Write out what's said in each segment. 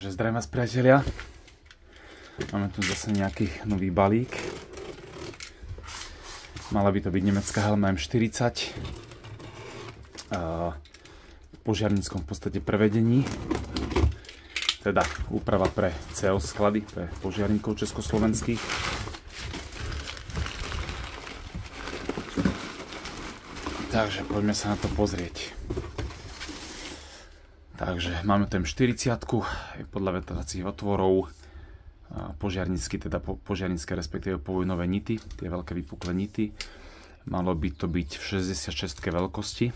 Zdravím vás, priatelia. Máme tu zase nejaký nový balík. Mala by to byť nemecká helma M40 v požiarníckom v podstate prevedení. Teda úprava pre CO sklady, pre požiarníkov československých. Takže poďme sa na to pozrieť. Takže máme tu M40, podľa vetracích otvorov, požiarnícky, teda požiarnícke respektíve povojnové nity, tie veľké vypuklé nity. Malo by to byť v 66 veľkosti.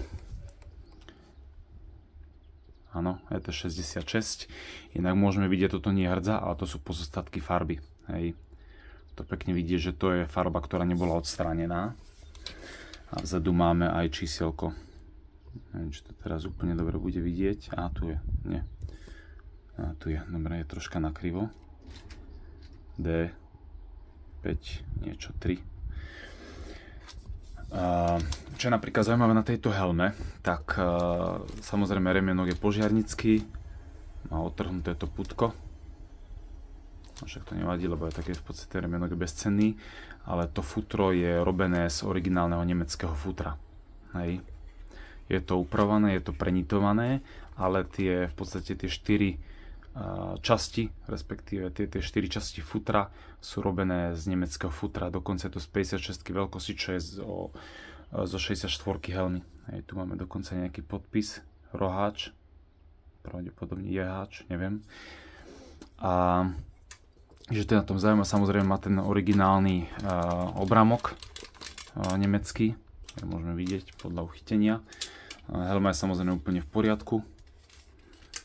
Áno, je to 66. Inak môžeme vidieť, toto nie je hrdza, ale to sú pozostatky farby. Hej. To pekne vidieť, že to je farba, ktorá nebola odstránená. A vzadu máme aj čísielko. Neviem, či to teraz úplne dobre bude vidieť. A tu je, nie. A tu je, dobre, je troška nakrivo. D, 5, niečo, 3. Čo je napríklad zaujímavé na tejto helme, tak samozrejme remienok je požiarnický. Má odtrhnuté to putko. Však to nevadí, lebo je také v podstate remienok bezcenný. Ale to futro je robené z originálneho nemeckého futra. Hej. Je to upravované, je to prenitované, ale v podstate tie 4 časti, respektíve tie 4 časti futra sú robené z nemeckého futra, dokonca je to z 56 veľkosti, čo je zo 64 helmy. Hej, tu máme dokonca nejaký podpis, roháč, pravdepodobne jeháč, neviem. A že to je na tom zaujímavé, samozrejme má ten originálny obrámok nemecký, môžeme vidieť podľa uchytenia. Helma je samozrejme úplne v poriadku.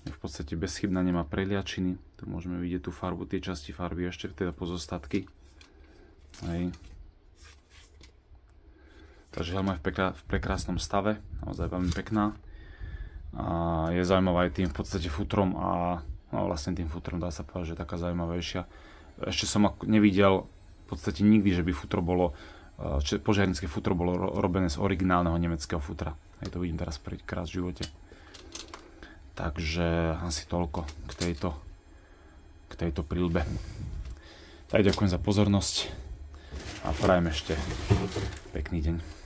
Je v podstate bezchybná, nemá preliačiny. Tu môžeme vidieť tú farbu, tie časti farby ešte, teda pozostatky. Hej. Takže helma je v prekrásnom stave, naozaj veľmi pekná. A je zaujímavá aj tým v podstate futrom a vlastne tým futrom dá sa povedať, že je taká zaujímavejšia. Ešte som nevidel v podstate nikdy, že by futro bolo požiarnické futro bolo robené z originálneho nemeckého futra. Aj to vidím teraz prvýkrát v živote. Takže asi toľko k tejto príľbe. Tak ďakujem za pozornosť a prajem ešte pekný deň.